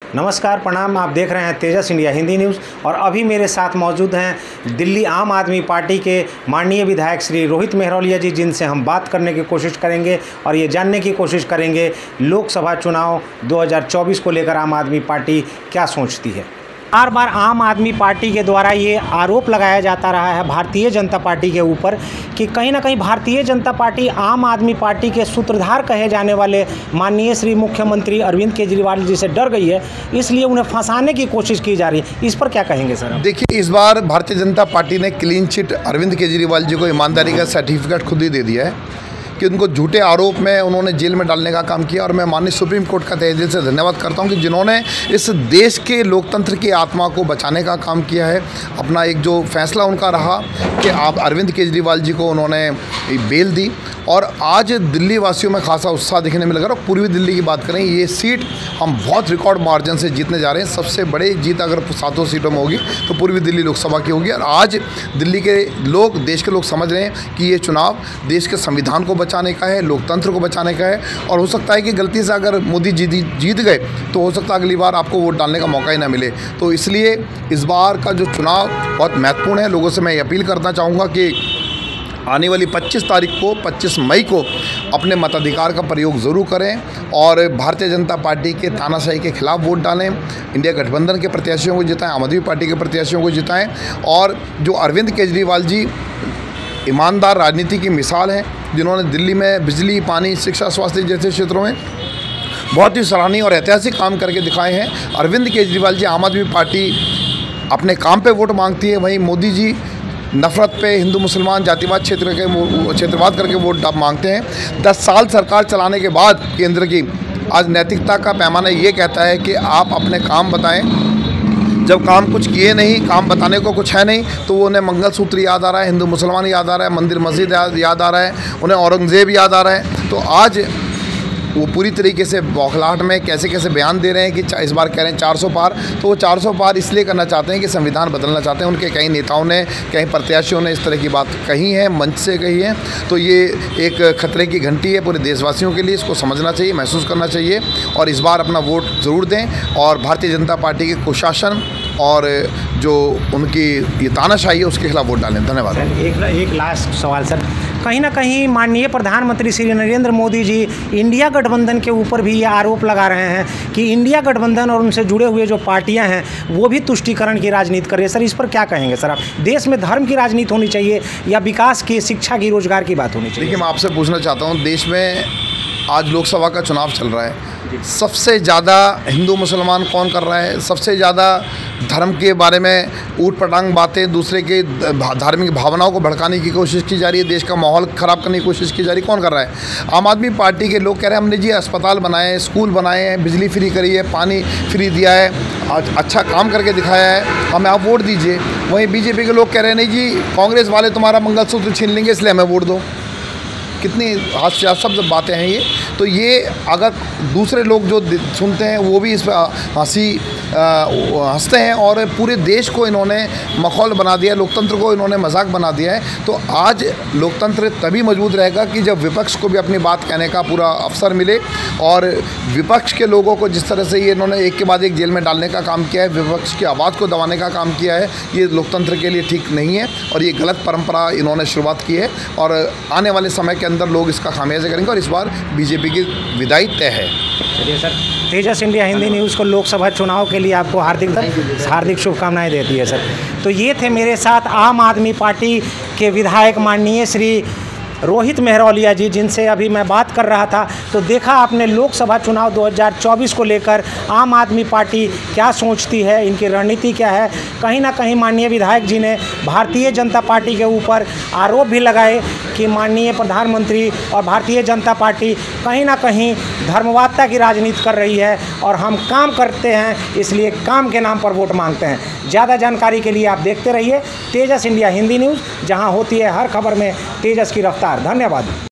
नमस्कार, प्रणाम। आप देख रहे हैं तेजस इंडिया हिंदी न्यूज़ और अभी मेरे साथ मौजूद हैं दिल्ली आम आदमी पार्टी के माननीय विधायक श्री रोहित मेहरोलिया जी, जिनसे हम बात करने की कोशिश करेंगे और ये जानने की कोशिश करेंगे लोकसभा चुनाव 2024 को लेकर आम आदमी पार्टी क्या सोचती है। बार बार आम आदमी पार्टी के द्वारा ये आरोप लगाया जाता रहा है भारतीय जनता पार्टी के ऊपर कि कहीं ना कहीं भारतीय जनता पार्टी आम आदमी पार्टी के सूत्रधार कहे जाने वाले माननीय श्री मुख्यमंत्री अरविंद केजरीवाल जी से डर गई है, इसलिए उन्हें फंसाने की कोशिश की जा रही है। इस पर क्या कहेंगे सर? देखिए, इस बार भारतीय जनता पार्टी ने क्लीन चिट अरविंद केजरीवाल जी को ईमानदारी का सर्टिफिकेट खुद ही दे दिया है कि उनको झूठे आरोप में उन्होंने जेल में डालने का काम किया। और मैं माननीय सुप्रीम कोर्ट का तहे दिल से धन्यवाद करता हूं कि जिन्होंने इस देश के लोकतंत्र की आत्मा को बचाने का काम किया है। अपना एक जो फैसला उनका रहा कि आप अरविंद केजरीवाल जी को उन्होंने बेल दी और आज दिल्ली वासियों में खासा उत्साह दिखने में लगा। और पूर्वी दिल्ली की बात करें, ये सीट हम बहुत रिकॉर्ड मार्जिन से जीतने जा रहे हैं। सबसे बड़ी जीत अगर 7 सीटों में होगी तो पूर्वी दिल्ली लोकसभा की होगी। और आज दिल्ली के लोग, देश के लोग समझ रहे हैं कि ये चुनाव देश के संविधान को बचाने का है, लोकतंत्र को बचाने का है। और हो सकता है कि गलती से अगर मोदी जी जीत गए तो हो सकता है अगली बार आपको वोट डालने का मौका ही ना मिले। तो इसलिए इस बार का जो चुनाव बहुत महत्वपूर्ण है। लोगों से मैं अपील करना चाहूँगा कि आने वाली 25 मई को अपने मताधिकार का प्रयोग ज़रूर करें और भारतीय जनता पार्टी के तानाशाही के खिलाफ वोट डालें। इंडिया गठबंधन के प्रत्याशियों को जिताएं, आम आदमी पार्टी के प्रत्याशियों को जिताएं। और जो अरविंद केजरीवाल जी ईमानदार राजनीति की मिसाल हैं, जिन्होंने दिल्ली में बिजली, पानी, शिक्षा, स्वास्थ्य जैसे क्षेत्रों में बहुत ही सराहनीय और ऐतिहासिक काम करके दिखाए हैं। अरविंद केजरीवाल जी, आम आदमी पार्टी अपने काम पे वोट मांगती है, वहीं मोदी जी नफरत पे, हिंदू मुसलमान जातिवाद क्षेत्रवाद करके वोट मांगते हैं। 10 साल सरकार चलाने के बाद केंद्र की आज नैतिकता का पैमाना ये कहता है कि आप अपने काम बताएं। जब काम कुछ किए नहीं, काम बताने को कुछ है नहीं, तो वो उन्हें मंगलसूत्र याद आ रहा है, हिंदू मुसलमान याद आ रहा है, मंदिर मस्जिद याद आ रहा है, उन्हें औरंगज़ेब याद आ रहा है। तो आज वो पूरी तरीके से बौखलाहट में कैसे कैसे बयान दे रहे हैं कि इस बार कह रहे हैं 400 पार। तो वो 400 पार इसलिए करना चाहते हैं कि संविधान बदलना चाहते हैं। उनके कई नेताओं ने, कई प्रत्याशियों ने इस तरह की बात कही है, मंच से कही है। तो ये एक खतरे की घंटी है पूरे देशवासियों के लिए। इसको समझना चाहिए, महसूस करना चाहिए और इस बार अपना वोट ज़रूर दें और भारतीय जनता पार्टी के कुशासन और जो उनकी ये तानाशाही है उसके खिलाफ वोट डालें। धन्यवाद। एक लास्ट सवाल सर, कहीं ना कहीं माननीय प्रधानमंत्री श्री नरेंद्र मोदी जी इंडिया गठबंधन के ऊपर भी ये आरोप लगा रहे हैं कि इंडिया गठबंधन और उनसे जुड़े हुए जो पार्टियां हैं वो भी तुष्टीकरण की राजनीति कर रही है। सर, इस पर क्या कहेंगे सर आप? देश में धर्म की राजनीति होनी चाहिए या विकास की, शिक्षा की, रोजगार की बात होनी चाहिए? देखिए, मैं आपसे पूछना चाहता हूँ, देश में आज लोकसभा का चुनाव चल रहा है। सबसे ज़्यादा हिंदू मुसलमान कौन कर रहा है? सबसे ज़्यादा धर्म के बारे में ऊट पटांग बातें, दूसरे के धार्मिक भावनाओं को भड़काने की कोशिश की जा रही है, देश का माहौल ख़राब करने की कोशिश की जा रही है। कौन कर रहा है? आम आदमी पार्टी के लोग कह रहे हैं हमने जी अस्पताल बनाए, स्कूल बनाए हैं, बिजली फ्री करी है, पानी फ्री दिया है, अच्छा काम करके दिखाया है, हमें आप वोट दीजिए। वहीं बीजेपी के लोग कह रहे हैं नहीं जी, कांग्रेस वाले तुम्हारा मंगलसूत्र छीन लेंगे इसलिए हमें वोट दो। कितनी हास्यास्पद बातें हैं ये। तो ये अगर दूसरे लोग जो सुनते हैं वो भी इस पर हंसते हैं और पूरे देश को इन्होंने मखौल बना दिया है, लोकतंत्र को इन्होंने मजाक बना दिया है। तो आज लोकतंत्र तभी मजबूत रहेगा कि जब विपक्ष को भी अपनी बात कहने का पूरा अवसर मिले। और विपक्ष के लोगों को जिस तरह से ये इन्होंने एक के बाद एक जेल में डालने का काम किया है, विपक्ष की आवाज़ को दबाने का काम किया है, ये लोकतंत्र के लिए ठीक नहीं है और ये गलत परंपरा इन्होंने शुरुआत की है। और आने वाले समय के अंदर लोग इसका खामियाजा करेंगे और इस बार बीजेपी की विदाई तय है। चलिए सर, तेजस इंडिया हिंदी न्यूज़ को लोकसभा चुनाव के लिए आपको हार्दिक शुभकामनाएं देती है सर। तो ये थे मेरे साथ आम आदमी पार्टी के विधायक माननीय श्री रोहित मेहरोलिया जी, जिनसे अभी मैं बात कर रहा था। तो देखा आपने लोकसभा चुनाव 2024 को लेकर आम आदमी पार्टी क्या सोचती है, इनकी रणनीति क्या है। कहीं ना कहीं माननीय विधायक जी ने भारतीय जनता पार्टी के ऊपर आरोप भी लगाए कि माननीय प्रधानमंत्री और भारतीय जनता पार्टी कहीं ना कहीं धर्मवादता की राजनीति कर रही है और हम काम करते हैं इसलिए काम के नाम पर वोट मांगते हैं। ज़्यादा जानकारी के लिए आप देखते रहिए तेजस इंडिया हिंदी न्यूज़, जहां होती है हर खबर में तेजस की रफ्तार। धन्यवाद।